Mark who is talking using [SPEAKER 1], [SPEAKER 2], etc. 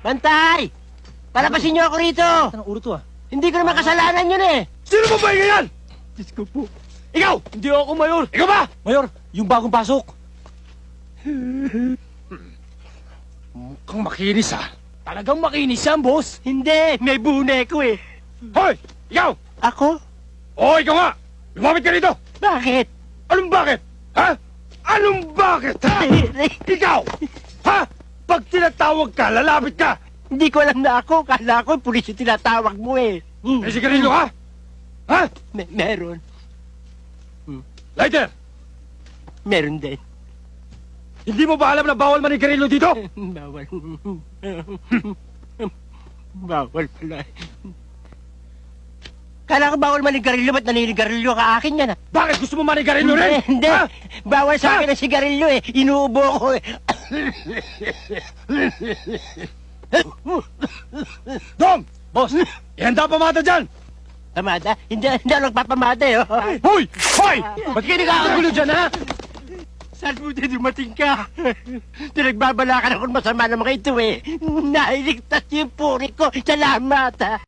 [SPEAKER 1] Bantay! Palapasin niyo ako rito!
[SPEAKER 2] Anong ulo to ah?
[SPEAKER 1] Hindi ko naman kasalanan yun eh!
[SPEAKER 3] Sino ba ba yan?
[SPEAKER 2] Diyos ko po.
[SPEAKER 3] Ikaw!
[SPEAKER 2] Hindi ako, Mayor.
[SPEAKER 3] Ikaw ba?
[SPEAKER 2] Mayor, yung bagong pasok.
[SPEAKER 3] Mukhang makinis ah.
[SPEAKER 2] Talagang makinis yan, boss.
[SPEAKER 1] Hindi! May buneko eh!
[SPEAKER 3] Hoy! Ikaw!
[SPEAKER 1] Ako?
[SPEAKER 3] Oo, ikaw nga! Lumapit ka dito!
[SPEAKER 1] Bakit?
[SPEAKER 3] Anong bakit? Ha? Anong bakit, ha? Ikaw! Ha? Pag tinatawag ka, lalapit ka!
[SPEAKER 1] Hindi ko alam na ako. Kala ko pulis yung tinatawag mo eh.
[SPEAKER 3] May sigarilyo ka? Ha?
[SPEAKER 1] Meron.
[SPEAKER 3] Lighter!
[SPEAKER 1] Meron din.
[SPEAKER 3] Hindi mo ba alam na bawal manigarilyo dito?
[SPEAKER 1] Bawal. Bawal pala. Kala ko bawal manigarilyo, ba't naninigarilyo ka akin yan ah?
[SPEAKER 3] Bakit gusto mo manigarilyo rin?
[SPEAKER 1] Hindi,
[SPEAKER 3] Ha?
[SPEAKER 1] bawal sa akin ang sigarilyo eh. Inuubo ko eh.
[SPEAKER 3] Dong! Boss! Ihanda pa mata dyan!
[SPEAKER 1] Pamada? Hindi ako nagpapamada eh. Oh.
[SPEAKER 3] Hoy! Hoy! Ba't kayo nagkakagulo dyan, ha?
[SPEAKER 1] Saan mo din dumating ka? Pinagbabalakan ako ng masama ng mga ito eh. Nailigtas yung puri ko. Salamat ha.